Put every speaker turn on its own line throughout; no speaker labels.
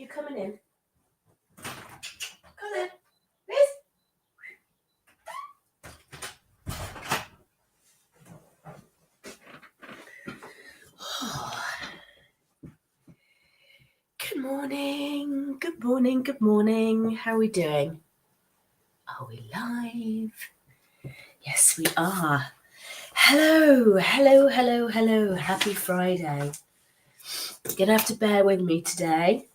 you coming in? Come in, Liz. Good morning, good morning, good morning. How are we doing? Are we live? Yes, we are. Hello, hello, hello, hello. Happy Friday. You're gonna have to bear with me today.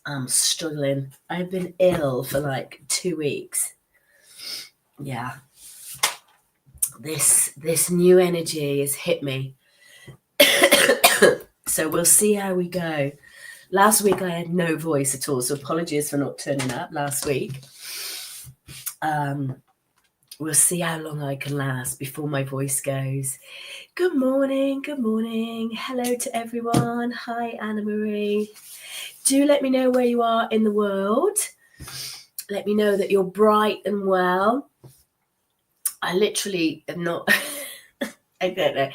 I'm struggling. I've been ill for like 2 weeks. Yeah. This new energy has hit me. So we'll see how we go. Last week I had no voice at all, so apologies for not turning up last week. We'll see how long I can last before my voice goes. Good morning, good morning. Hello to everyone. Hi, Anna Marie. Do let me know where you are in the world. Let me know that you're bright and well. I literally am not... I don't know.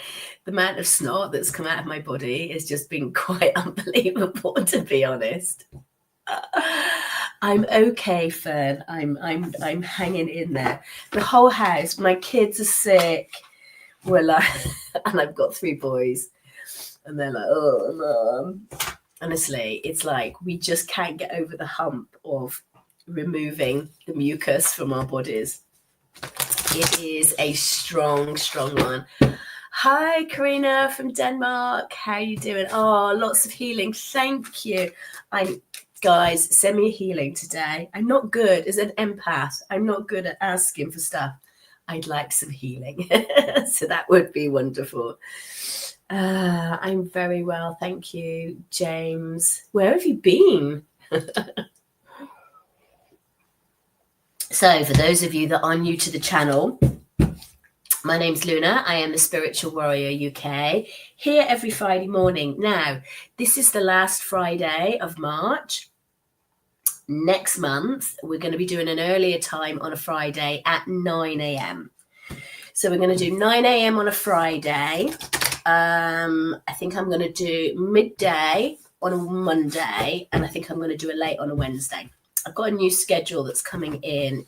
The amount of snot that's come out of my body has just been quite unbelievable, to be honest. I'm okay, Fern. I'm hanging in there. The whole house, my kids are sick. We're like, and I've got 3 boys, and they're like, oh, Mom. Honestly, it's like we just can't get over the hump of removing the mucus from our bodies. It is a strong, strong one. Hi, Karina from Denmark. How are you doing? Oh, lots of healing. Thank you. Guys, send me a healing today. I'm not good as an empath. I'm not good at asking for stuff. I'd like some healing. So that would be wonderful. I'm very well. Thank you, James. Where have you been? So for those of you that are new to the channel, my name's Luna. I am the Spiritual Warrior UK, here every Friday morning. Now, this is the last Friday of March. Next month, we're going to be doing an earlier time on a Friday at 9 a.m. So we're going to do 9 a.m. on a Friday. I think I'm going to do midday on a Monday, and I think I'm going to do a late on a Wednesday. I've got a new schedule that's coming in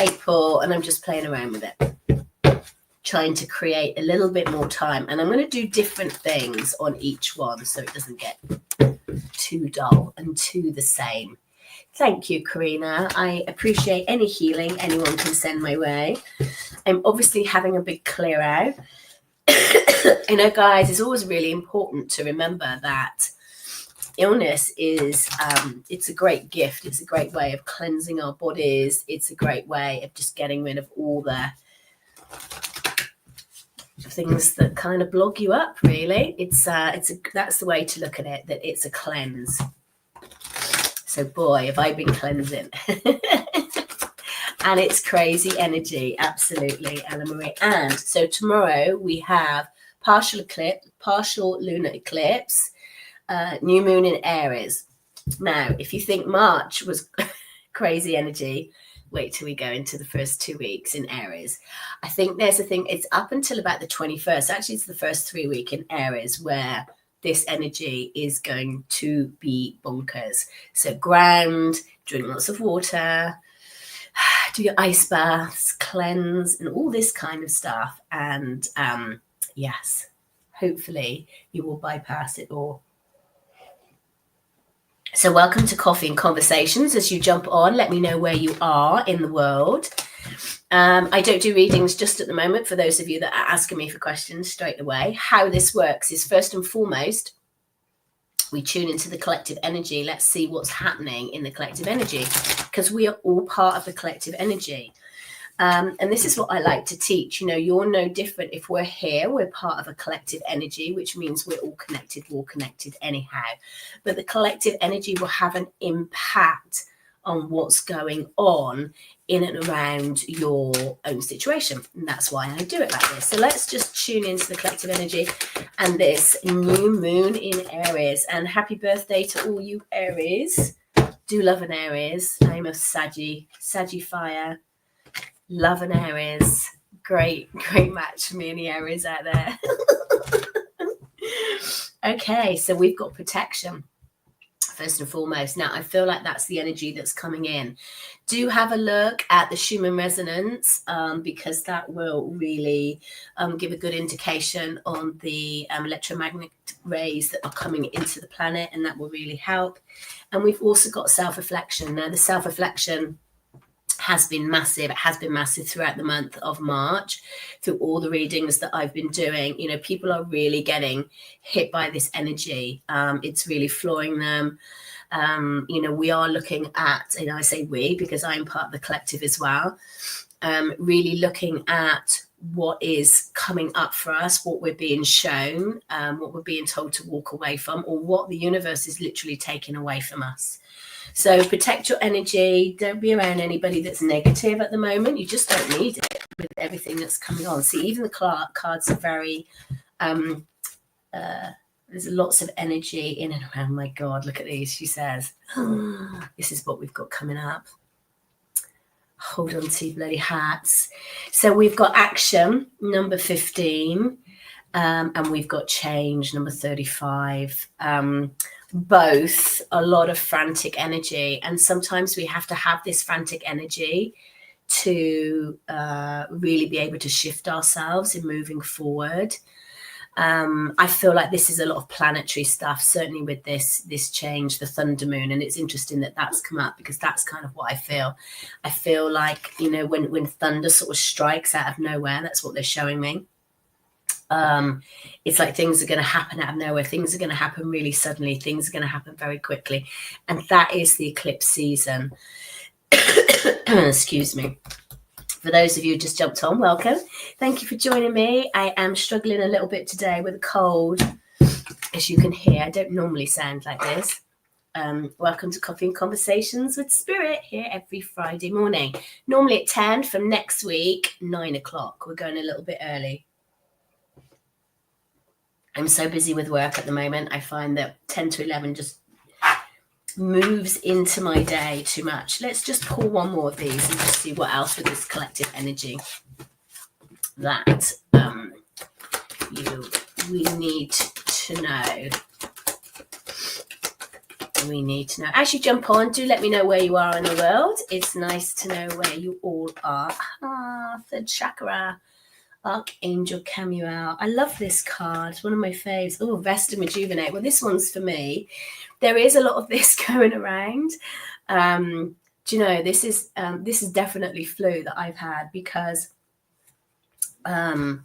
April, and I'm just playing around with it, trying to create a little bit more time. And I'm going to do different things on each one so it doesn't get too dull and too the same. Thank you, Karina. I appreciate any healing anyone can send my way. I'm obviously having a big clear out. You know, guys, it's always really important to remember that illness is it's a great gift. It's a great way of cleansing our bodies. It's a great way of just getting rid of all the things that kind of block you up, really. That's the way to look at it, that it's a cleanse. So boy, have I been cleansing. And it's crazy energy, absolutely, Anna Marie. And so tomorrow we have partial lunar eclipse, new moon in Aries. Now, if you think March was crazy energy, wait till we go into the first 2 weeks in Aries. I think there's a thing, it's up until about the 21st. Actually, it's the first 3 week in Aries where this energy is going to be bonkers. So ground, drink lots of water, do your ice baths, cleanse, and all this kind of stuff. And yes, hopefully you will bypass it all. So welcome to Coffee and Conversations. As you jump on, let me know where you are in the world. I don't do readings just at the moment for those of you that are asking me for questions straight away. How this works is, first and foremost, we tune into the collective energy. Let's see what's happening in the collective energy, because we are all part of the collective energy. And this is what I like to teach. You know, you're no different. If we're here, we're part of a collective energy, which means we're all connected anyhow. But the collective energy will have an impact on what's going on in and around your own situation. And that's why I do it like this. So let's just tune into the collective energy and this new moon in Aries. And happy birthday to all you Aries. Do love an Aries. I'm a Saggy fire. Love an Aries. Great match for me and the Aries out there. Okay, so we've got protection. first and foremost. Now, I feel like that's the energy that's coming in. Do have a look at the Schumann resonance, because that will really give a good indication on the electromagnetic rays that are coming into the planet, and that will really help. And we've also got self-reflection. Now, the self-reflection has been massive. It has been massive throughout the month of March, through all the readings that I've been doing. You know, people are really getting hit by this energy. It's really flooring them. You know, we are looking at, you know, I say we because I'm part of the collective as well, really looking at what is coming up for us, what we're being shown, what we're being told to walk away from, or what the universe is literally taking away from us. So protect your energy. Don't be around anybody that's negative at the moment. You just don't need it with everything that's coming on. See, even the cards are very, there's lots of energy in and around. My God, look at these. She says, oh, this is what we've got coming up. Hold on to your bloody hats. So we've got action, number 15, and we've got change, number 35. Both a lot of frantic energy, and sometimes we have to have this frantic energy to really be able to shift ourselves in moving forward. I feel like this is a lot of planetary stuff, certainly with this change, the thunder moon, and it's interesting that that's come up because that's kind of what I feel. I feel like, you know, when thunder sort of strikes out of nowhere, that's what they're showing me. It's like things are going to happen out of nowhere. Things are going to happen really suddenly. Things are going to happen very quickly. And that is the eclipse season. Excuse me. For those of you who just jumped on, welcome. Thank you for joining me. I am struggling a little bit today with a cold, as you can hear. I don't normally sound like this. Welcome to Coffee and Conversations with Spirit, here every Friday morning. Normally at 10, from next week, 9 o'clock. We're going a little bit early. I'm so busy with work at the moment. I find that 10 to 11 just moves into my day too much. Let's just pull one more of these and just see what else with this collective energy that we need to know. We need to know. As you jump on, do let me know where you are in the world. It's nice to know where you all are. Third chakra. Archangel Camuel. I love this card. It's one of my faves. Oh, Vesta Rejuvenate. Well, this one's for me. There is a lot of this going around. Do you know, this is definitely flu that I've had, because I've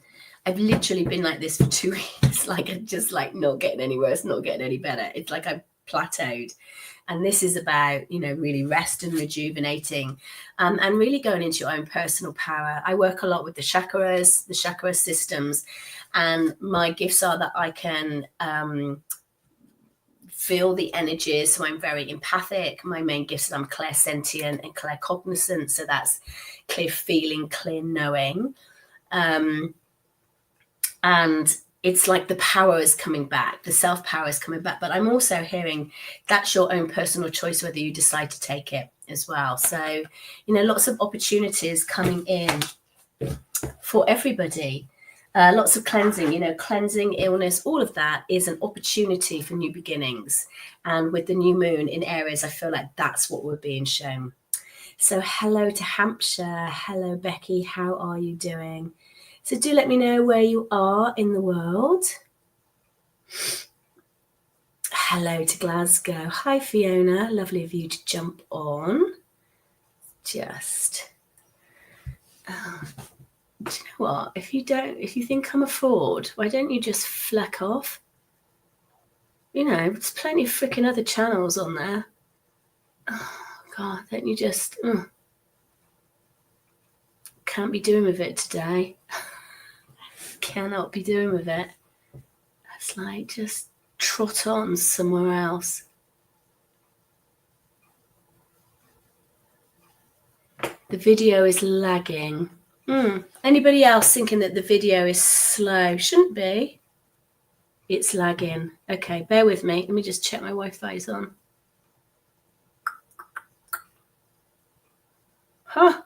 literally been like this for 2 weeks. Like, I'm just like not getting any worse, not getting any better. It's like I've plateaued. And this is about, you know, really rest and rejuvenating, and really going into your own personal power. I work a lot with the chakra systems, and my gifts are that I can feel the energies. So I'm very empathic. My main gifts is I'm clairsentient and claircognizant. So that's clear feeling, clear knowing. And it's like the power is coming back, the self-power is coming back. But I'm also hearing that's your own personal choice, whether you decide to take it as well. So, you know, lots of opportunities coming in for everybody. Lots of cleansing, you know, cleansing, illness, all of that is an opportunity for new beginnings. And with the new moon in Aries, I feel like that's what we're being shown. So hello to Hampshire. Hello, Becky. How are you doing? So do let me know where you are in the world. Hello to Glasgow. Hi, Fiona. Lovely of you to jump on. Just, do you know what? If you think I'm a fraud, why don't you just fleck off? You know, there's plenty of freaking other channels on there. Oh, God, don't you just... Can't be doing with it today. Cannot be doing with it. It's like, just trot on somewhere else. The video is lagging. Anybody else thinking that the video is slow? Shouldn't be. It's lagging. Okay, bear with me. Let me just check my Wi-Fi's on. Huh.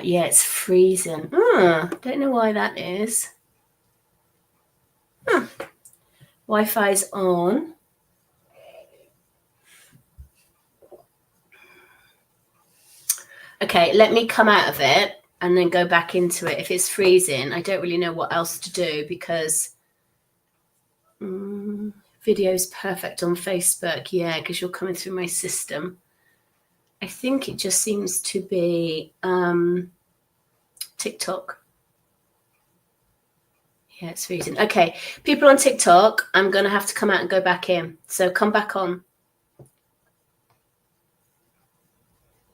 Yeah, it's freezing. Don't know why that is. Wi-Fi's on. Okay, let me come out of it and then go back into it. If it's freezing, I don't really know what else to do because video's perfect on Facebook. Yeah, because you're coming through my system. I think it just seems to be TikTok. Yeah, it's freezing. Okay, people on TikTok, I'm going to have to come out and go back in. So come back on.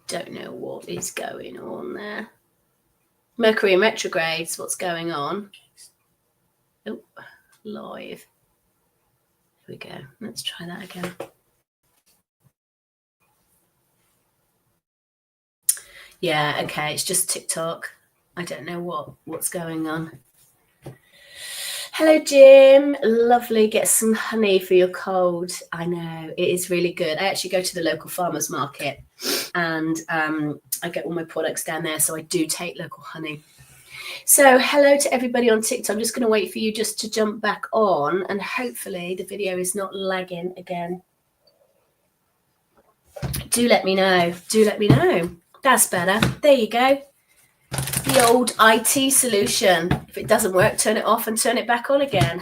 Don't know what is going on there. Mercury in retrogrades, what's going on? Oh, live. Here we go. Let's try that again. Yeah, okay, it's just TikTok. I don't know what's going on. Hello, Jim. Lovely. Get some honey for your cold. I know, it is really good. I actually go to the local farmers market and I get all my products down there, so I do take local honey. So hello to everybody on TikTok. I'm just going to wait for you just to jump back on and hopefully the video is not lagging again. Do let me know. Do let me know. That's better. There you go. The old IT solution. If it doesn't work, turn it off and turn it back on again.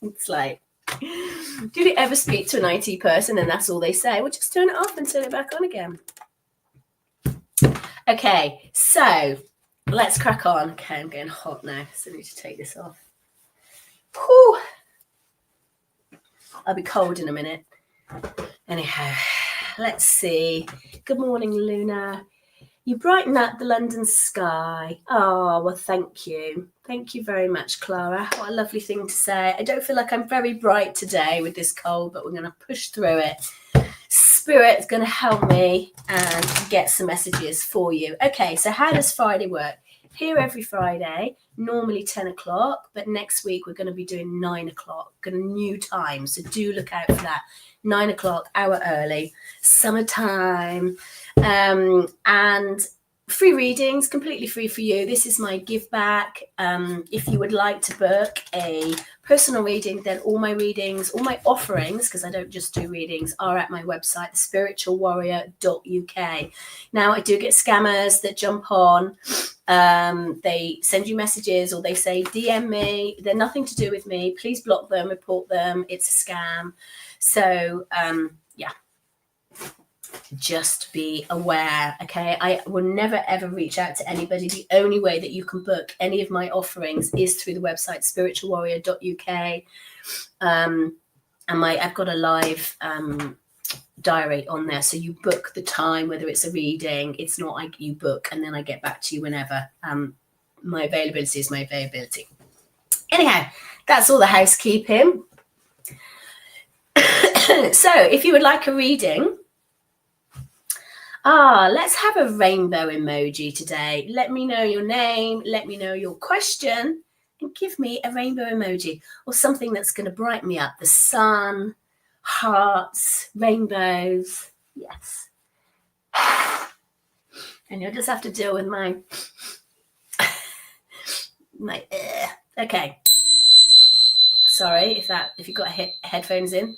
It's like, do you ever speak to an IT person and that's all they say? Well, just turn it off and turn it back on again. Okay, so let's crack on. Okay, I'm getting hot now, so I need to take this off. Whew. I'll be cold in a minute. Anyhow, let's see. Good morning, Luna. You brighten up the London sky. Oh, well, thank you. Thank you very much, Clara. What a lovely thing to say. I don't feel like I'm very bright today with this cold, but we're going to push through it. Spirit's going to help me and get some messages for you. Okay, so how does Friday work? Here every Friday, normally 10 o'clock, but next week we're going to be doing 9 o'clock, a new time. So do look out for that. 9 o'clock, hour early, summertime. And free readings, completely free for you. This is my give back. If you would like to book a personal reading, then all my readings, all my offerings, because I don't just do readings, are at my website, thespiritualwarrior.uk. Now, I do get scammers that jump on. They send you messages or they say, DM me. They're nothing to do with me. Please block them, report them. It's a scam. So, yeah. Just be aware, okay? I will never ever reach out to anybody. The only way that you can book any of my offerings is through the website spiritualwarrior.uk. And I've got a live diary on there, so you book the time, whether it's a reading. It's not like you book and then I get back to you whenever. My availability is my availability. Anyhow, that's all the housekeeping. So if you would like a reading, let's have a rainbow emoji today. Let me know your name, let me know your question, and give me a rainbow emoji or something that's going to brighten me up. The sun, hearts, rainbows. Yes. And you'll just have to deal with my okay. Sorry if you got headphones in.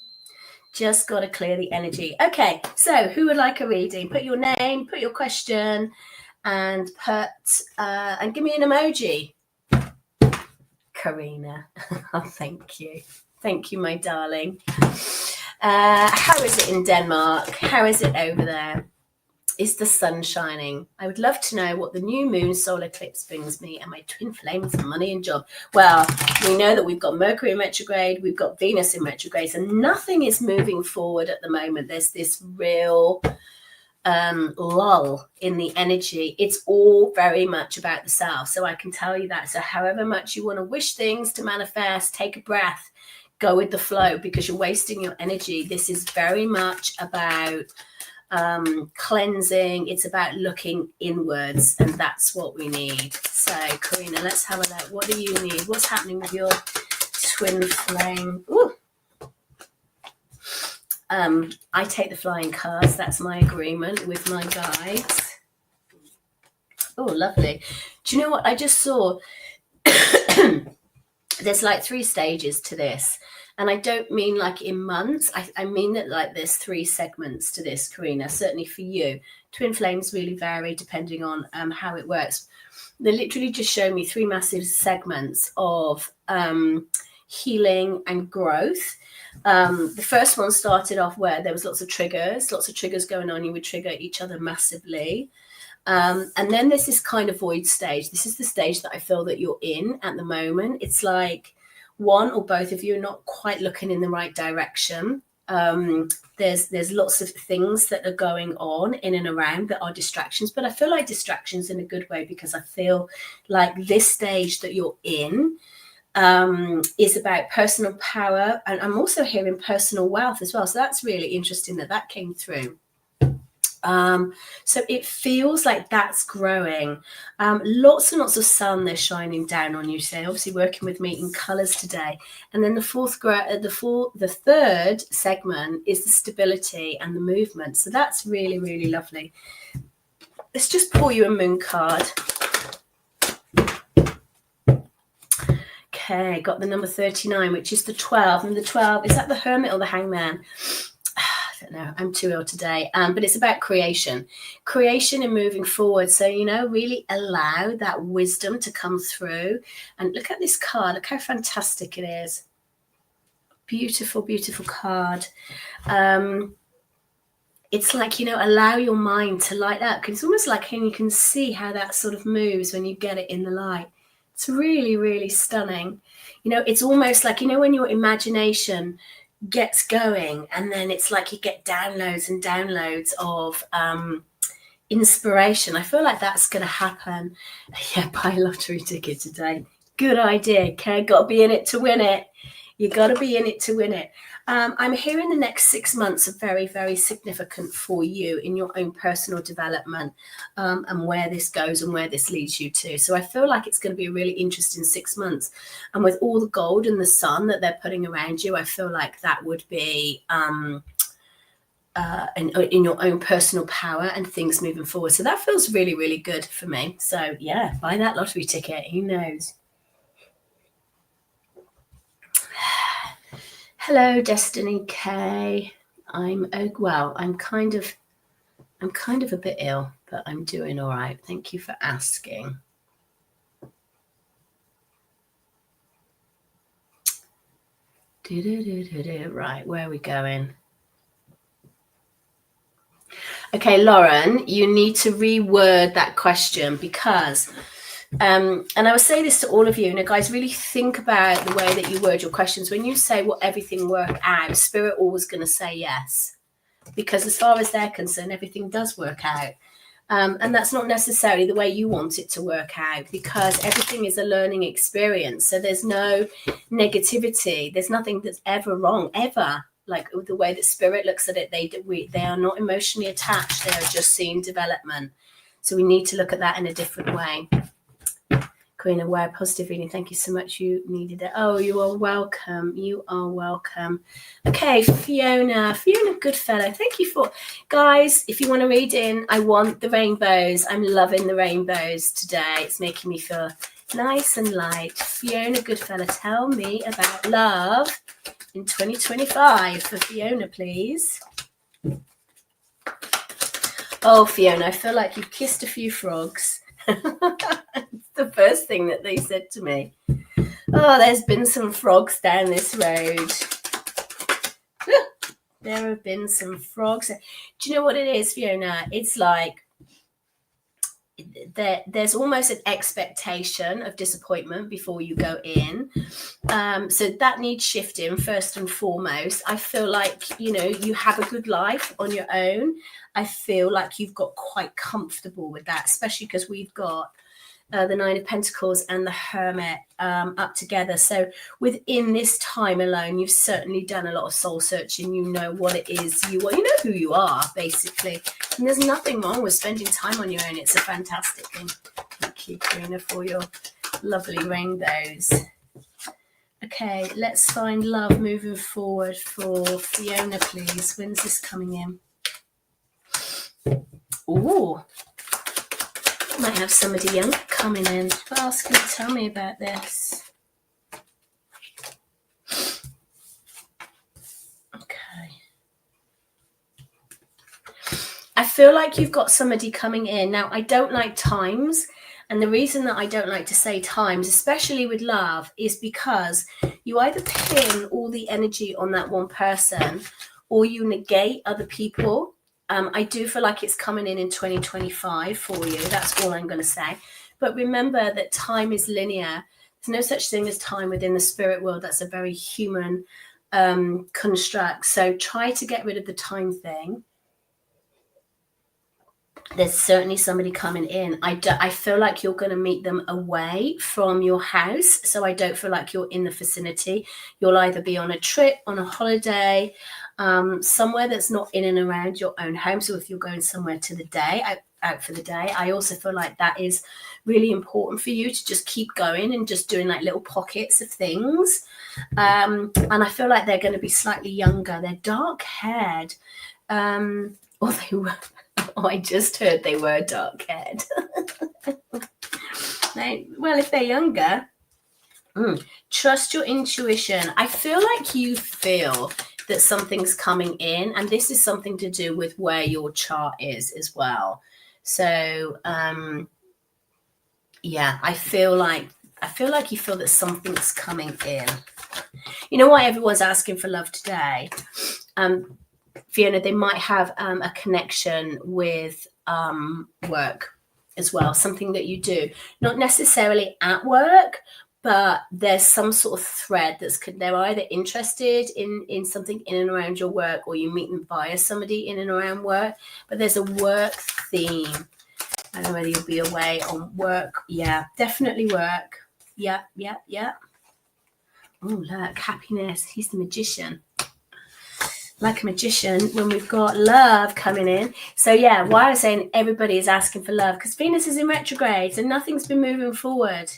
Just got to clear the energy. Okay, so who would like a reading? Put your name, put your question, and and give me an emoji. Karina. Oh, thank you. Thank you, my darling. How is it in Denmark? How is it over there? Is the sun shining? I would love to know what the new moon solar eclipse brings me and my twin flames, money and job. Well, we know that we've got Mercury in retrograde, we've got Venus in retrograde, and nothing is moving forward at the moment. There's this real lull in the energy. It's all very much about the south. So I can tell you that. So however much you want to wish things to manifest, take a breath, go with the flow, because you're wasting your energy. This is very much about cleansing. It's about looking inwards, and that's what we need. So Karina, let's have a look. What do you need? What's happening with your twin flame? Ooh. I take the flying cards. That's my agreement with my guides. Oh, lovely. Do you know what I just saw? there's like 3 stages to this. And I don't mean like in months. I mean that like there's 3 segments to this, Karina, certainly for you. Twin flames really vary depending on how it works. They literally just show me 3 massive segments of healing and growth. The first one started off where there was lots of triggers going on. You would trigger each other massively. And then there's this kind of void stage. This is the stage that I feel that you're in at the moment. It's like one or both of you are not quite looking in the right direction. There's lots of things that are going on in and around that are distractions, but I feel like distractions in a good way, because I feel like this stage that you're in is about personal power, and I'm also hearing personal wealth as well. So that's really interesting that came through. So it feels like that's growing. Lots and lots of sun they're shining down on you today. Obviously working with me in colours today. And then the third segment is the stability and the movement. So that's really, really lovely. Let's just pull you a moon card. Okay, got the number 39, which is the 12. And the 12, is that the Hermit or the Hangman? I don't know, I'm too ill today, but it's about creation and moving forward. So, really allow that wisdom to come through. And look at this card. Look how fantastic it is. Beautiful, beautiful card. It's like, allow your mind to light up. It's almost like you can see how that sort of moves when you get it in the light. It's really, really stunning. It's almost like, when your imagination gets going, and then it's like you get downloads and downloads of inspiration. I feel like that's going to happen. Yeah, buy a lottery ticket today. Good idea. Okay, got to be in it to win it. You got to be in it to win it. I'm hearing the next 6 months are very, very significant for you in your own personal development, and where this goes and where this leads you to. So I feel like it's going to be a really interesting 6 months. And with all the gold and the sun that they're putting around you, I feel like that would be in your own personal power and things moving forward. So that feels really, really good for me. So yeah, buy that lottery ticket. Who knows? Hello, Destiny K. I'm kind of a bit ill, but I'm doing all right. Thank you for asking. Right, where are we going? Okay, Lauren, you need to reword that question, because and I will say this to all of you, guys, really think about the way that you word your questions. When you say, will everything work out? Spirit always going to say yes, because as far as they're concerned, everything does work out. And that's not necessarily the way you want it to work out, because everything is a learning experience. So there's no negativity. There's nothing that's ever wrong, ever. Like the way that Spirit looks at it, they are not emotionally attached. They are just seeing development. So we need to look at that in a different way. Queen Aware, positive reading. Thank you so much. You needed it. Oh, you are welcome. You are welcome. Okay, Fiona Goodfellow. Thank you for, guys, if you want to read in, I want the rainbows. I'm loving the rainbows today. It's making me feel nice and light. Fiona Goodfellow, tell me about love in 2025 for Fiona, please. Oh, Fiona, I feel like you've kissed a few frogs. It's the first thing that they said to me. Oh, there's been some frogs down this road. There have been some frogs. Do you know what it is, Fiona? It's like there's almost an expectation of disappointment before you go in. So that needs shifting first and foremost. I feel like, you have a good life on your own. I feel like you've got quite comfortable with that, especially because we've got the Nine of Pentacles and the Hermit up together. So within this time alone, you've certainly done a lot of soul searching. You know what it is you want. You know who you are, basically. And there's nothing wrong with spending time on your own. It's a fantastic thing. Thank you, Karina, for your lovely rainbows. Okay, let's find love moving forward for Fiona, please. When's this coming in? Ooh. Might have somebody young coming in. Ask them to tell me about this. feel like you've got somebody coming in. Now, I don't like times. And the reason that I don't like to say times, especially with love, is because you either pin all the energy on that one person or you negate other people. I do feel like it's coming in 2025 for you. That's all I'm going to say. But remember that time is linear. There's no such thing as time within the spirit world. That's a very human construct. So try to get rid of the time thing. There's certainly somebody coming in. I feel like you're going to meet them away from your house. So I don't feel like you're in the vicinity. You'll either be on a trip, on a holiday, somewhere that's not in and around your own home. So if you're going somewhere to the day, out for the day, I also feel like that is really important for you to just keep going and just doing like little pockets of things. And I feel like they're going to be slightly younger. They're dark haired. Or they were. Oh, I just heard they were dark haired. Well, if they're younger, trust your intuition. I feel like you feel that something's coming in, and this is something to do with where your chart is as well. So, yeah, I feel like you feel that something's coming in. You know why everyone's asking for love today? Fiona, they might have a connection with work as well, something that you do, not necessarily at work, but there's some sort of thread they're either interested in something in and around your work, or you meet them via somebody in and around work, but there's a work theme. I don't know whether you'll be away on work. Yeah, definitely work. Yeah. Oh, look, happiness. He's the magician. Like a magician when we've got love coming in. So yeah, why I was saying everybody is asking for love, because Venus is in retrograde and nothing's been moving forward.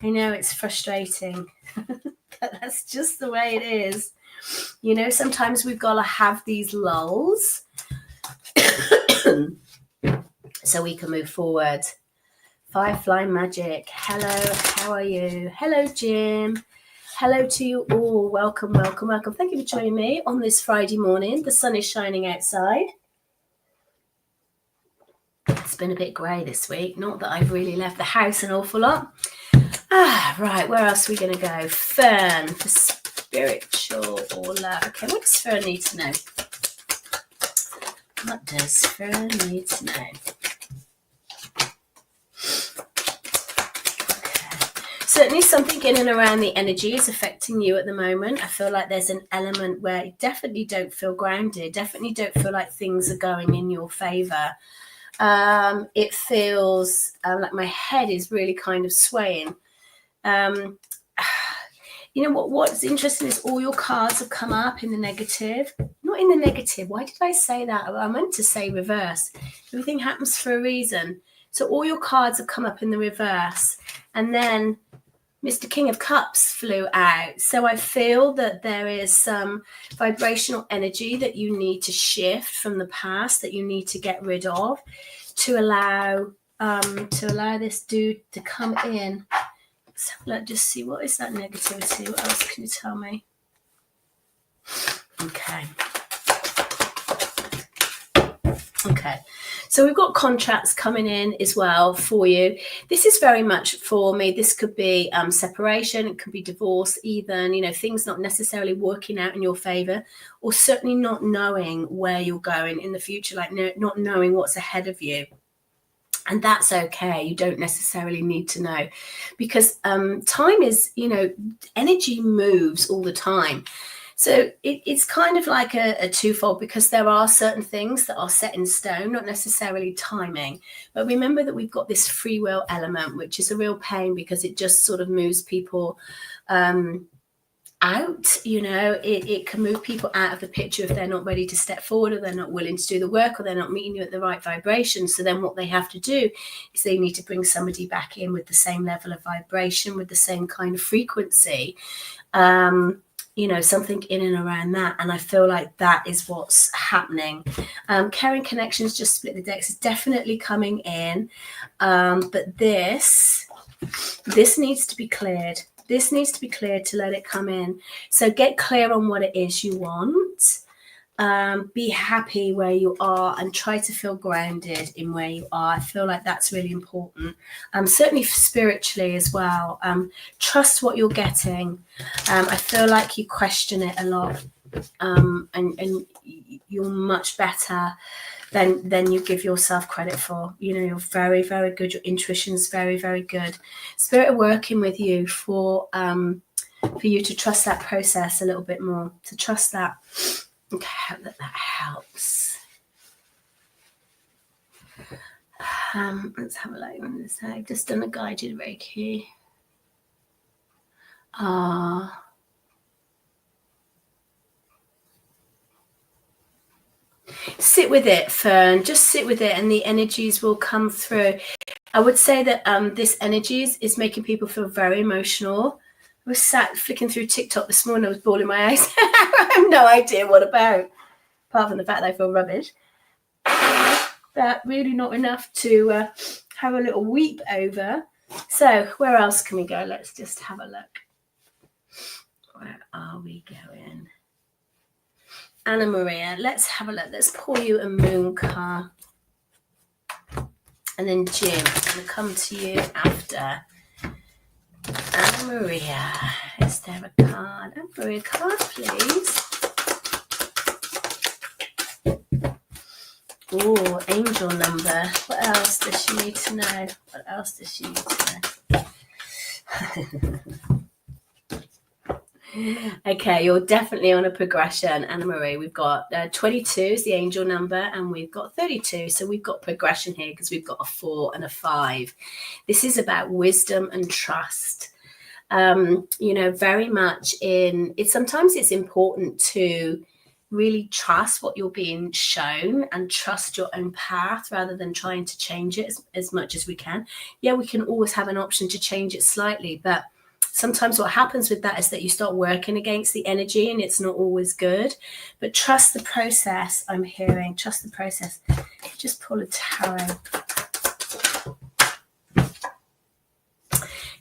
I know it's frustrating, but that's just the way it is. You know, sometimes we've got to have these lulls so we can move forward. Firefly Magic, hello, how are you? Hello, Jim. Hello to you all. Welcome. Thank you for joining me on this Friday morning. The sun is shining outside. It's been a bit grey this week. Not that I've really left the house an awful lot. Right. Where else are we going to go? Fern, for spiritual or love. Okay, what does Fern need to know? What does Fern need to know? Certainly something in and around the energy is affecting you at the moment. I feel like there's an element where you definitely don't feel grounded, definitely don't feel like things are going in your favor. It feels like my head is really kind of swaying. You know what's interesting is all your cards have come up in the negative. Not in the negative. Why did I say that? I meant to say reverse. Everything happens for a reason. So all your cards have come up in the reverse. And then Mr. King of Cups flew out. So I feel that there is some vibrational energy that you need to shift from the past, that you need to get rid of to allow this dude to come in. So let's just see, what is that negativity? What else can you tell me? Okay. So we've got contracts coming in as well for you. This is very much for me. This could be separation. It could be divorce even, you know, things not necessarily working out in your favor, or certainly not knowing where you're going in the future, like not knowing what's ahead of you. And that's okay. You don't necessarily need to know, because time is, you know, energy moves all the time. So it's kind of like a twofold, because there are certain things that are set in stone, not necessarily timing. But remember that we've got this free will element, which is a real pain because it just sort of moves people out. You know, it can move people out of the picture if they're not ready to step forward, or they're not willing to do the work, or they're not meeting you at the right vibration. So then what they have to do is they need to bring somebody back in with the same level of vibration, with the same kind of frequency. You know, something in and around that. And I feel like that is what's happening. Caring Connections, just split the decks, is definitely coming in. But this needs to be cleared. This needs to be cleared to let it come in. So get clear on what it is you want. Be happy where you are and try to feel grounded in where you are. I feel like that's really important. Certainly spiritually as well. Trust what you're getting. I feel like you question it a lot, and you're much better than you give yourself credit for. You know, you're very, very good. Your intuition's very, very good. Spirit are working with you for you to trust that process a little bit more, to trust that. Okay, I hope that helps. Let's have a look on this. I've just done a guided Reiki. Sit with it, Fern. Just sit with it, and the energies will come through. I would say that this energies is making people feel very emotional. I was sat flicking through TikTok this morning. I was bawling my eyes. I have no idea what about, apart from the fact that I feel rubbish. But really not enough to have a little weep over. So where else can we go? Let's just have a look. Where are we going? Anna Maria, let's have a look. Let's pull you a moon card. And then Jim, I'm going to come to you after. Anna Maria, is there a card? Anna Maria, card, please. Oh, angel number. What else does she need to know? What else does she need to know? Okay, you're definitely on a progression, Anna Marie. We've got 22 is the angel number, and we've got 32. So we've got progression here because we've got a 4 and a 5. This is about wisdom and trust. You know, very much in it. Sometimes it's important to really trust what you're being shown and trust your own path rather than trying to change it as much as we can. Yeah, we can always have an option to change it slightly, but sometimes what happens with that is that you start working against the energy and it's not always good. But trust the process. I'm hearing trust the process. Just pull a tarot.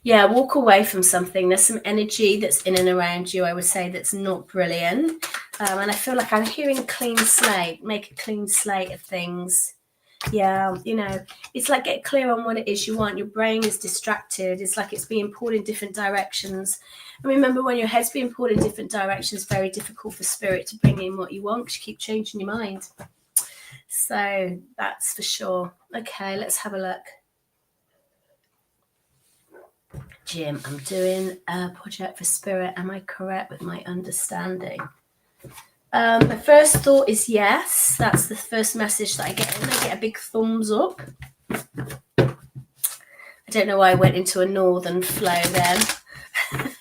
Yeah, walk away from something. There's some energy that's in and around you, I would say, that's not brilliant. And I feel like I'm hearing a clean slate. Make a clean slate of things. Yeah, you know, it's like get clear on what it is you want. Your brain is distracted. It's like it's being pulled in different directions. And remember, when your head's being pulled in different directions, very difficult for spirit to bring in what you want because you keep changing your mind. So that's for sure. Okay, let's have a look. Jim, I'm doing a project for spirit. Am I correct with my understanding? The first thought is yes. That's the first message that I get. And I get a big thumbs up. I don't know why I went into a northern flow then.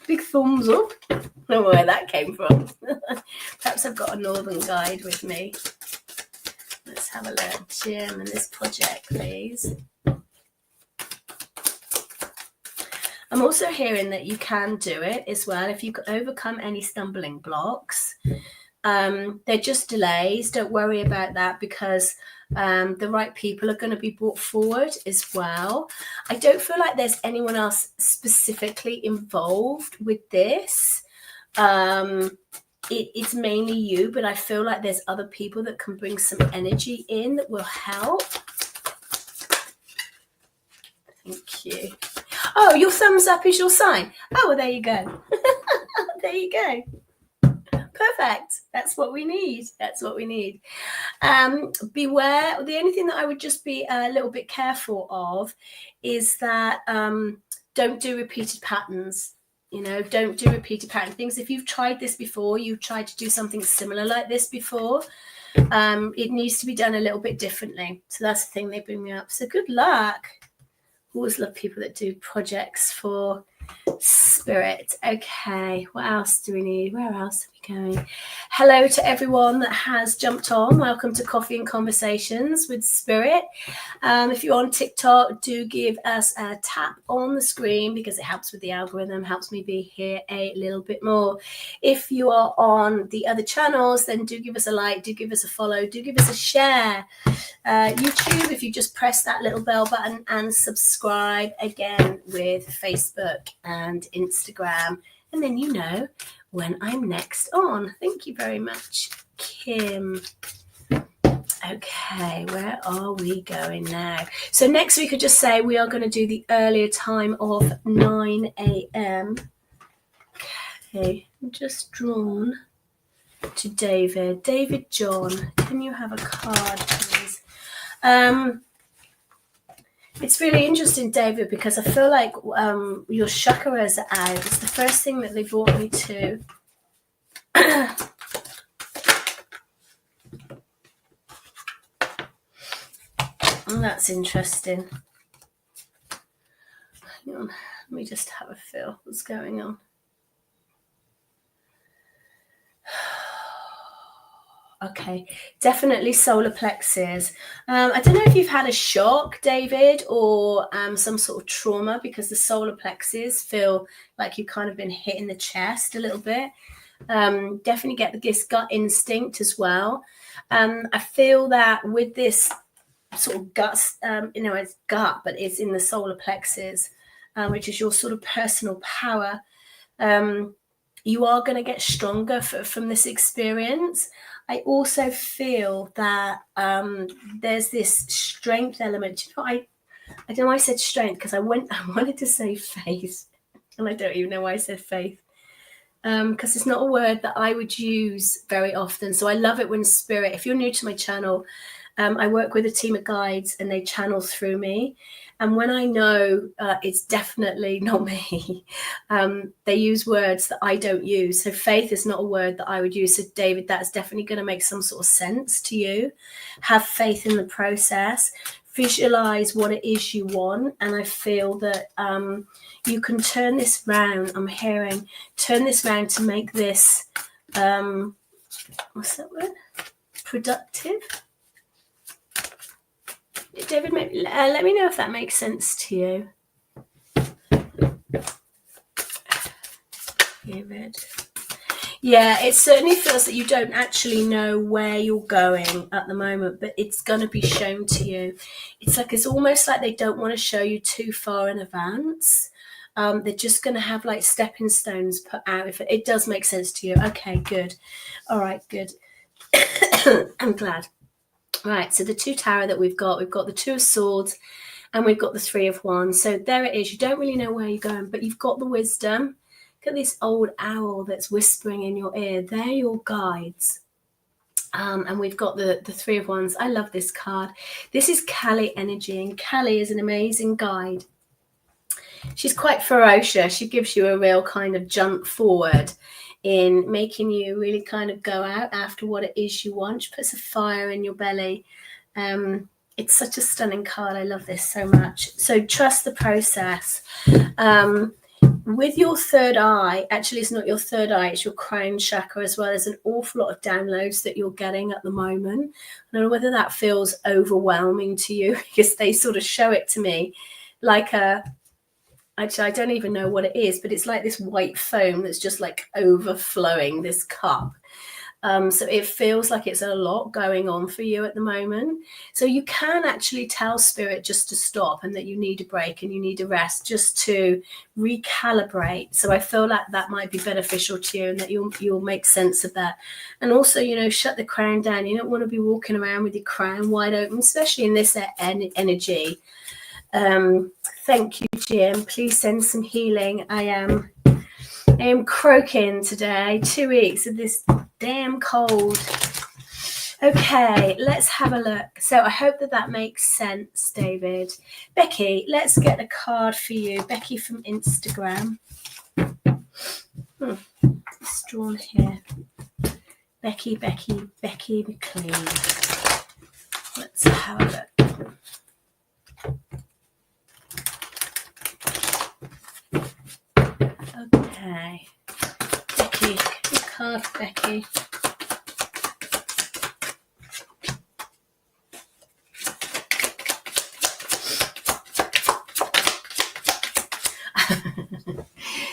Big thumbs up. I don't know where that came from. Perhaps I've got a northern guide with me. Let's have a look. Jim and this project, please. I'm also hearing that you can do it as well if you can overcome any stumbling blocks. They're just delays. Don't worry about that because the right people are going to be brought forward as well. I don't feel like there's anyone else specifically involved with this. It's mainly you, but I feel like there's other people that can bring some energy in that will help. Thank you. Oh, your thumbs up is your sign. Oh, well, there you go. There you go. Perfect. That's what we need. That's what we need. Beware. The only thing that I would just be a little bit careful of is that don't do repeated patterns. You know, don't do repeated pattern things. If you've tried this before, you've tried to do something similar like this before, it needs to be done a little bit differently. So that's the thing they bring me up. So good luck. Always love people that do projects for spirit. Okay, what else do we need? Where else are we going? Hello to everyone that has jumped on. Welcome to Coffee and Conversations with Spirit. If you're on TikTok, do give us a tap on the screen because it helps with the algorithm, helps me be here a little bit more. If you are on the other channels, then do give us a like, do give us a follow, do give us a share. YouTube, if you just press that little bell button, and subscribe again with Facebook and Instagram, and then you know when I'm next on. Thank you very much. Kim. Okay, where are we going now? So next we could just say we are going to do the earlier time of 9 a.m. Okay, I'm just drawn to David. David John, can you have a card, please? It's really interesting, David, because I feel like your chakras are out. It's the first thing that they brought me to. That's interesting. Hang on, let me just have a feel what's going on. Okay, definitely solar plexus. I don't know if you've had a shock, David, or some sort of trauma, because the solar plexus feel like you've kind of been hit in the chest a little bit. Definitely get this gut instinct as well. I feel that with this sort of guts, it's gut, but it's in the solar plexus, which is your sort of personal power. You are going to get stronger from this experience. I also feel that there's this strength element. You know, I don't know why I said strength, because I wanted to say faith, and I don't even know why I said faith, because it's not a word that I would use very often. So I love it when spirit, if you're new to my channel, I work with a team of guides and they channel through me. And when I know it's definitely not me, they use words that I don't use. So faith is not a word that I would use. So David, that's definitely going to make some sort of sense to you. Have faith in the process. Visualize what it is you want. And I feel that you can turn this round. I'm hearing, turn this round to make this, what's that word? Productive. David, maybe, let me know if that makes sense to you. David. Yeah, it certainly feels that you don't actually know where you're going at the moment, but it's going to be shown to you. It's almost like they don't want to show you too far in advance. They're just going to have like stepping stones put out. If it does make sense to you. Okay, good. All right, good. I'm glad. Right, so the two tarot that we've got the Two of Swords and we've got the Three of Wands. So there it is. You don't really know where you're going, but you've got the wisdom. Look at this old owl that's whispering in your ear. They're your guides. And we've got the Three of Wands. I love this card. This is Kali energy, and Kali is an amazing guide. She's quite ferocious. She gives you a real kind of jump forward in making you really kind of go out after what it is you want. She puts a fire in your belly. It's such a stunning card. I love this so much. So trust the process. With your third eye, actually it's not your third eye, it's your crown chakra as well. There's an awful lot of downloads that you're getting at the moment. I don't know whether that feels overwhelming to you, because they sort of show it to me like actually, I don't even know what it is, but it's like this white foam that's just like overflowing this cup. So it feels like it's a lot going on for you at the moment. So you can actually tell spirit just to stop, and that you need a break and you need a rest, just to recalibrate. So I feel like that might be beneficial to you, and that you'll make sense of that. And also, shut the crown down. You don't want to be walking around with your crown wide open, especially in this energy. Thank you, Jim. Please send some healing. I am croaking today. 2 weeks of this damn cold. Okay, let's have a look. So I hope that makes sense, David. Becky, let's get a card for you. Becky from Instagram. It's drawn here. Becky McLean. Let's have a look. Okay, Becky, good card, Becky.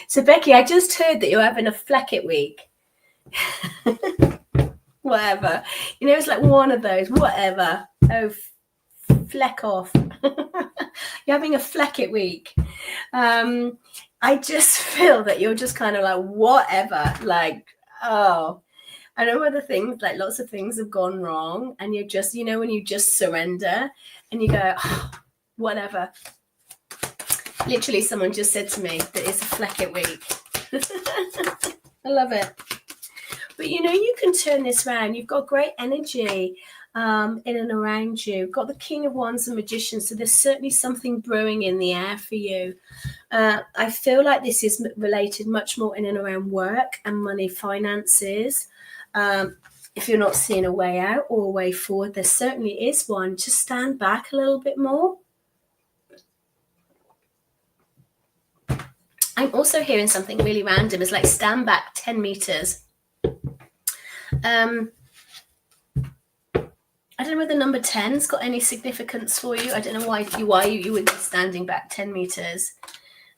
So Becky, I just heard that you're having a fleck-it week. Whatever. It's like one of those, whatever. Oh, fleck off. You're having a fleck-it week. I just feel that you're just kind of like, whatever, like, oh, I know other things, like lots of things have gone wrong, and you're just, you know, when you just surrender and you go, oh, whatever. Literally, someone just said to me that it's a Fleckit week. I love it. But you know, you can turn this around. You've got great energy in and around you. You've got the King of Wands and Magician, so there's certainly something brewing in the air for you. I feel like this is related much more in and around work and money, finances. If you're not seeing a way out or a way forward, there certainly is one. Just stand back a little bit more. I'm also hearing something really random. It's like stand back 10 meters. I don't know whether number 10's got any significance for you. I don't know why you would be standing back 10 meters.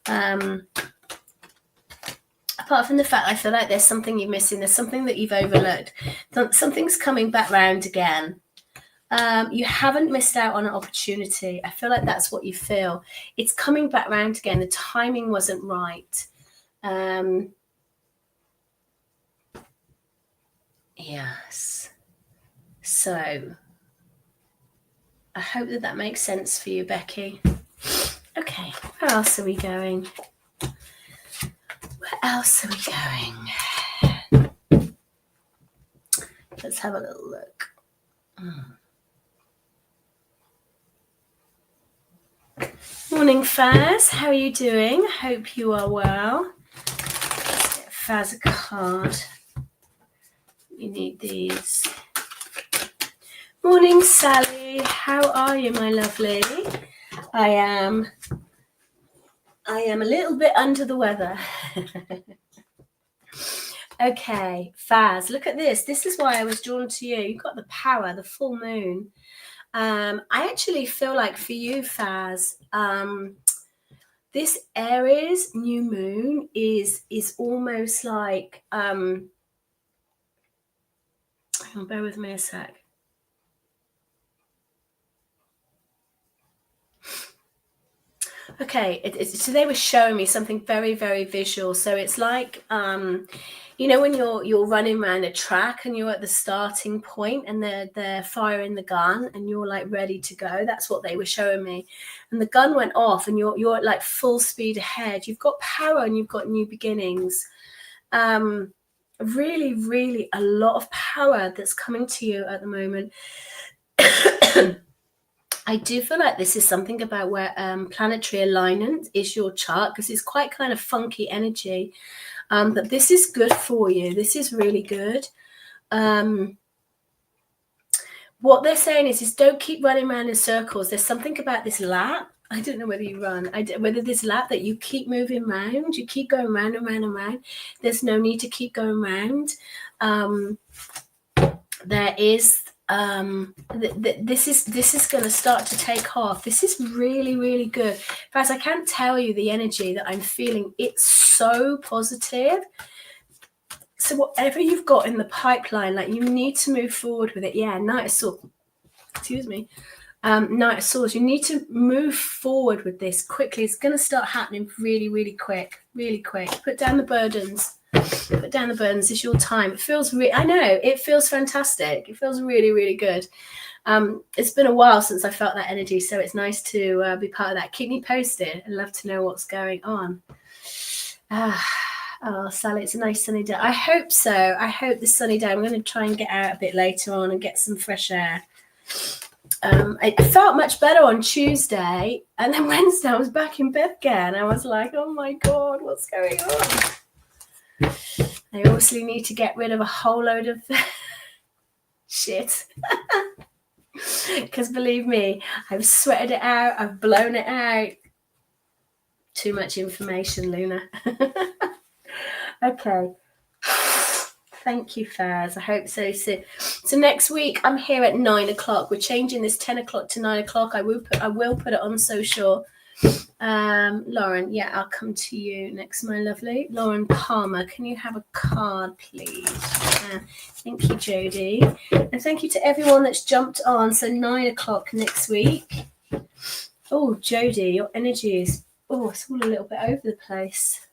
Apart from the fact I feel like there's something you're missing. There's something that you've overlooked. Something's coming back round again. You haven't missed out on an opportunity. I feel like that's what you feel. It's coming back round again. The timing wasn't right. Yes. So I hope that makes sense for you, Becky. Okay, where else are we going? Where else are we going? Let's have a little look. Morning, Faz. How are you doing? Hope you are well. Let's get Faz a card. You need these. Morning, Sally. How are you, my lovely? I am a little bit under the weather. Okay, Faz, look at this. This is why I was drawn to you. You've got the power, the full moon. I actually feel like for you, Faz, this Aries new moon is almost like, hang on, bear with me a sec. Okay, so they were showing me something very, very visual. So it's like, you know, when you're running around a track and you're at the starting point and they're firing the gun and you're like ready to go. That's what they were showing me. And the gun went off and you're at like full speed ahead. You've got power and you've got new beginnings. Really, really a lot of power that's coming to you at the moment. I do feel like this is something about where planetary alignment is your chart, because it's quite kind of funky energy. But this is good for you. This is really good. What they're saying is don't keep running around in circles. There's something about this lap. I don't know whether you run. Whether this lap that you keep moving around, you keep going round and round and round. There's no need to keep going round. There is. This is going to start to take off. This is really, really good. Guys, I can't tell you the energy that I'm feeling. It's so positive. So whatever you've got in the pipeline, like you need to move forward with it. Yeah, Knight of Swords. Excuse me. Knight of Swords. You need to move forward with this quickly. It's going to start happening really, really quick. Really quick. Put down the burdens. Put down the burdens. It's your time. It feels I know it feels fantastic. It feels really, really good. It's been a while since I felt that energy, so it's nice to be part of that. Keep me posted. I'd love to know what's going on. Oh, Sally, it's a nice sunny day. I hope so. I hope this sunny day. I'm going to try and get out a bit later on and get some fresh air. I felt much better on Tuesday, and then Wednesday I was back in bed again. I was like, oh my God, what's going on? I obviously need to get rid of a whole load of shit. Because believe me, I've sweated it out. I've blown it out. Too much information, Luna. Okay. Thank you, Faz. I hope so. So next week, I'm here at 9 o'clock. We're changing this 10 o'clock to 9 o'clock. I will put it on social. Lauren, yeah, I'll come to you next, my lovely. Lauren Palmer, can you have a card, please? Thank you, Jody. And thank you to everyone that's jumped on. So 9 o'clock next week. Oh, Jody, your energy is, it's all a little bit over the place.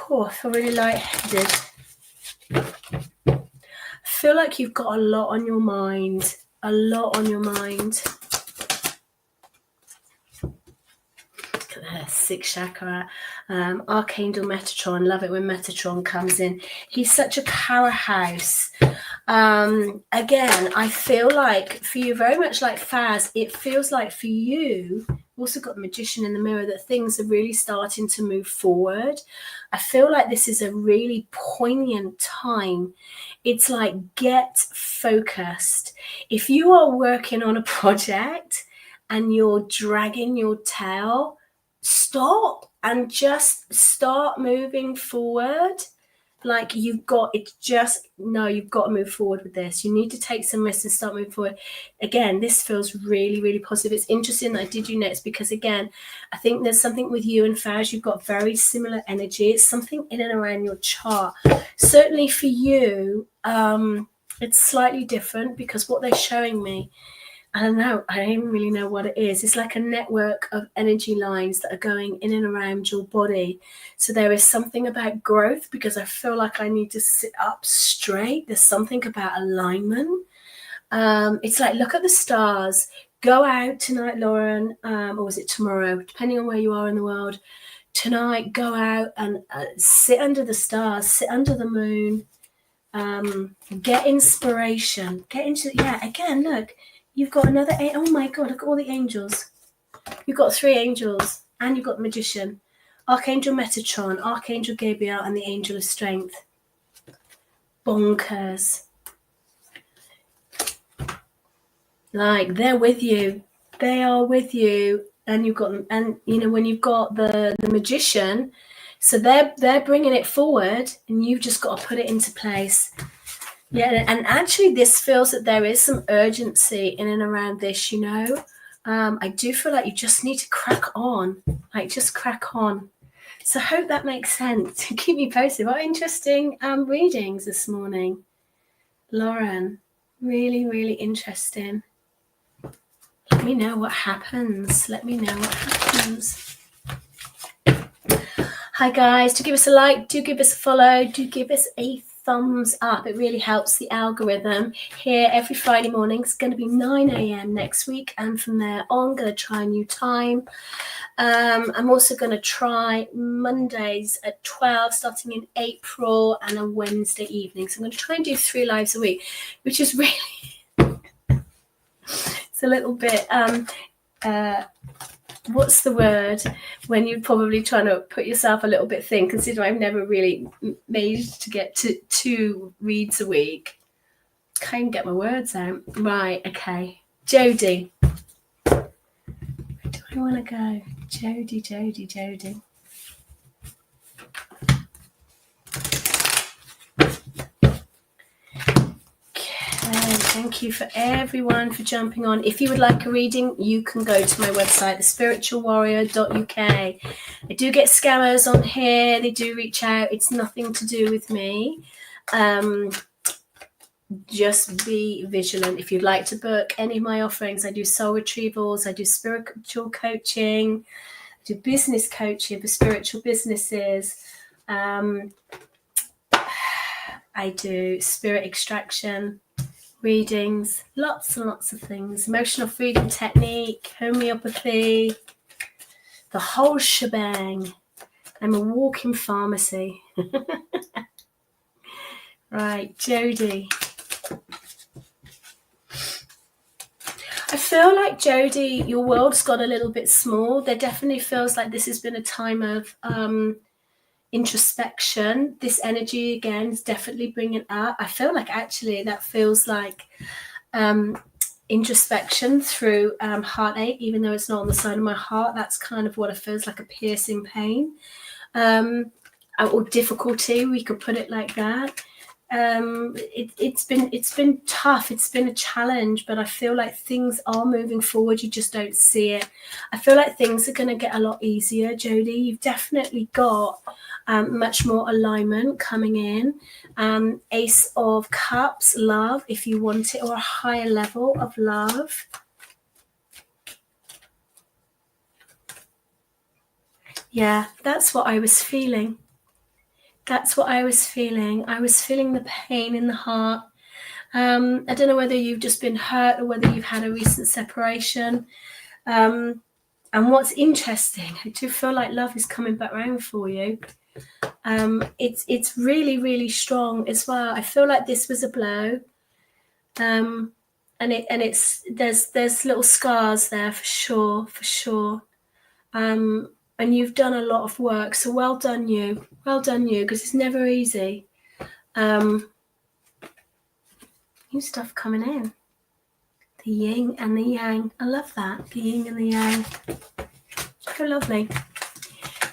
Oh, I feel really lightheaded. I feel like you've got a lot on your mind. A lot on your mind. Sixth chakra, Archangel Metatron. Love it when Metatron comes in. He's such a powerhouse. Again, I feel like for you, very much like Faz, it feels like for you, you've also got the Magician in the mirror, that things are really starting to move forward. I feel like this is a really poignant time. It's like, get focused. If you are working on a project and you're dragging your tail, stop and just start moving forward. Like, you've got you've got to move forward with this. You need to take some risks and start moving forward. Again, this feels really, really positive. It's interesting that I did you next, because again, I think there's something with you and Faz. You've got very similar energy. It's something in and around your chart. Certainly for you, it's slightly different, because what they're showing me, I don't know, I don't even really know what it is. It's like a network of energy lines that are going in and around your body. So there is something about growth, because I feel like I need to sit up straight. There's something about alignment. It's like, look at the stars. Go out tonight, Lauren, or was it tomorrow? Depending on where you are in the world. Tonight, go out and sit under the stars, sit under the moon. Get inspiration. Get into, again, look. You've got another, oh my God, look at all the angels. You've got 3 angels, and you've got the Magician. Archangel Metatron, Archangel Gabriel, and the Angel of Strength. Bonkers. Like, they're with you. They are with you. And you've got them, and when you've got the Magician, so they're bringing it forward, and you've just got to put it into place. Yeah, and actually this feels that there is some urgency in and around this, I do feel like you just need to crack on, just crack on. So I hope that makes sense. Keep me posted. What interesting readings this morning, Lauren. Really, really interesting. Let me know what happens. Hi guys, do give us a like, do give us a follow, do give us a thumbs up. It really helps the algorithm. Here every Friday morning. It's going to be 9 a.m. next week, and from there on, I'm going to try a new time. I'm also going to try Mondays at 12 starting in April, and a Wednesday evening. So I'm going to try and do 3 lives a week, which is really it's a little bit what's the word when you're probably trying to put yourself a little bit thin, considering I've never really managed to get to 2 reads a week. Can't get my words out. Right, okay. Jody. Where do I want to go? Jody. Thank you for everyone for jumping on. If you would like a reading, you can go to my website, thespiritualwarrior.uk. I do get scammers on here. They do reach out. It's nothing to do with me. Just be vigilant. If you'd like to book any of my offerings, I do soul retrievals, I do spiritual coaching, I do business coaching for spiritual businesses. I do spirit extraction, readings, lots and lots of things, emotional freedom technique, homeopathy, the whole shebang. I'm a walking pharmacy. Right, Jody. I feel like, Jody, your world's got a little bit small. There definitely feels like this has been a time of introspection. This energy, again, is definitely bringing up. I feel like actually that feels like introspection through heartache, even though it's not on the side of my heart. That's kind of what it feels like, a piercing pain or difficulty. We could put it like that. It's been tough. It's been a challenge, but I feel like things are moving forward. You just don't see it. I feel like things are going to get a lot easier, Jody. You've definitely got much more alignment coming in. Ace of Cups, love, if you want it, or a higher level of love. Yeah, that's what I was feeling. That's what I was feeling. I was feeling the pain in the heart. I don't know whether you've just been hurt or whether you've had a recent separation. And what's interesting, I do feel like love is coming back round for you. It's really, really strong as well. I feel like this was a blow. And there's little scars there for sure. And you've done a lot of work, so well done you, because it's never easy. New stuff coming in. The yin and the yang. I love that. The yin and the yang. So lovely.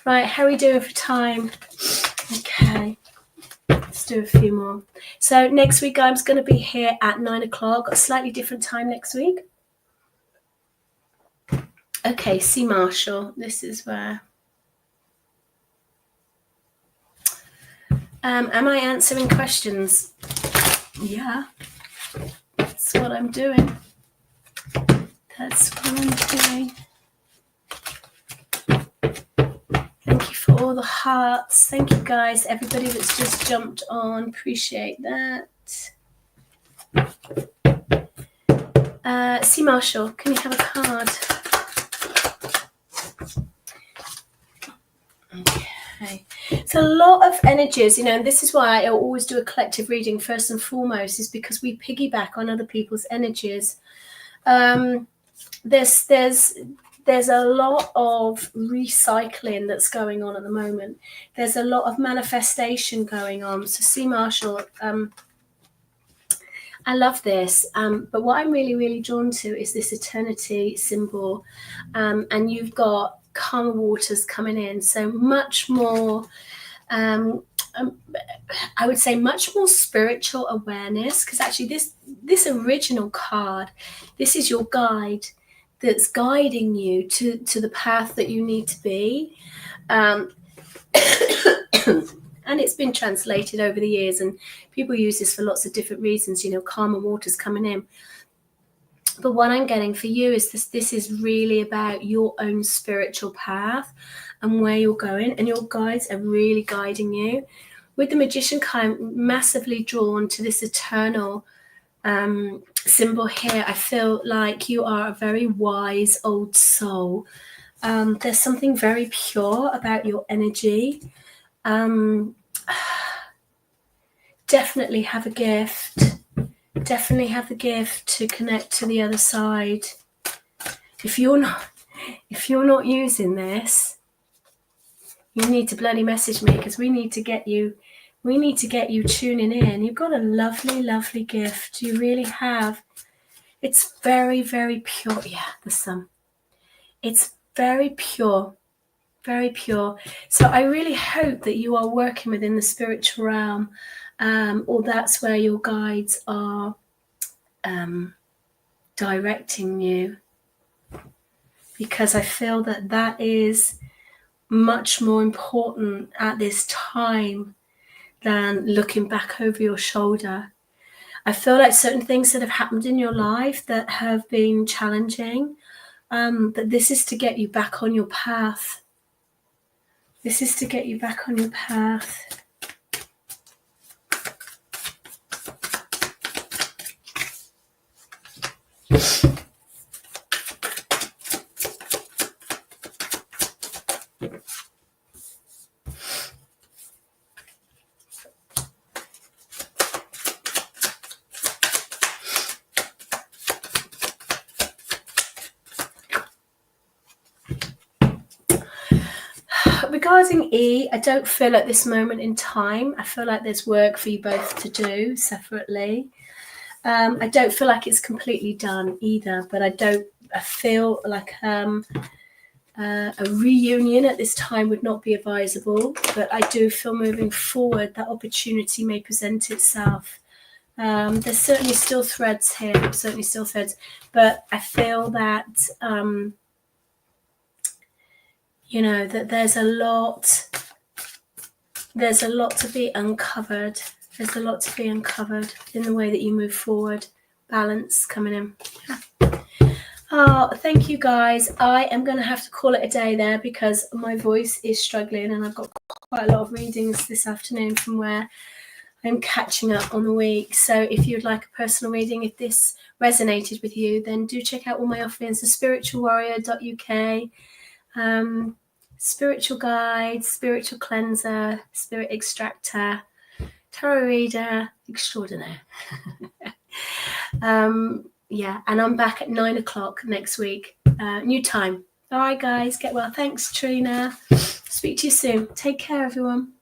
Right, how are we doing for time? Okay. Let's do a few more. So next week I'm going to be here at 9 o'clock. A slightly different time next week. Okay, C. Marshall. This is where. Am I answering questions? Yeah. That's what I'm doing. That's what I'm doing. Thank you for all the hearts. Thank you, guys. Everybody that's just jumped on. Appreciate that. C. Marshall, can you have a card? Okay. It's a lot of energies, and this is why I always do a collective reading first and foremost, is because we piggyback on other people's energies. There's a lot of recycling that's going on at the moment. There's a lot of manifestation going on. So C. Marshall, I love this. But what I'm really, really drawn to is this eternity symbol. And you've got calmer waters coming in. So much more, I would say much more spiritual awareness, because actually this original card, this is your guide that's guiding you to the path that you need to be. And it's been translated over the years, and people use this for lots of different reasons, calmer waters coming in. But what I'm getting for you is this is really about your own spiritual path and where you're going, and your guides are really guiding you. With the Magician card, I'm massively drawn to this eternal symbol here. I feel like you are a very wise old soul. There's something very pure about your energy. Definitely have a gift. Definitely have the gift to connect to the other side. If you're not using this, you need to bloody message me, because we need to get you tuning in. You've got a lovely, lovely gift. You really have. It's very, very pure. Yeah, the sun. It's very pure. Very pure. So I really hope that you are working within the spiritual realm, or that's where your guides are directing you, because I feel that is much more important at this time than looking back over your shoulder. I feel like certain things that have happened in your life that have been challenging, that this is to get you back on your path. This is to get you back on your path. Regarding E, I don't feel at this moment in time. I feel like there's work for you both to do separately. I don't feel like it's completely done either, but I feel like a reunion at this time would not be advisable, but I do feel moving forward that opportunity may present itself. There's certainly still threads here, but I feel that that there's a lot to be uncovered. There's a lot to be uncovered in the way that you move forward. Balance coming in. Oh, thank you guys. I am going to have to call it a day there because my voice is struggling and I've got quite a lot of readings this afternoon from where I'm catching up on the week. So if you'd like a personal reading, if this resonated with you, then do check out all my offerings, thespiritualwarrior.uk, spiritual guide, spiritual cleanser, spirit extractor, tarot reader extraordinaire. Yeah, and I'm back at 9 o'clock next week, new time. All right, guys, get well. Thanks, Trina. Speak to you soon. Take care, everyone.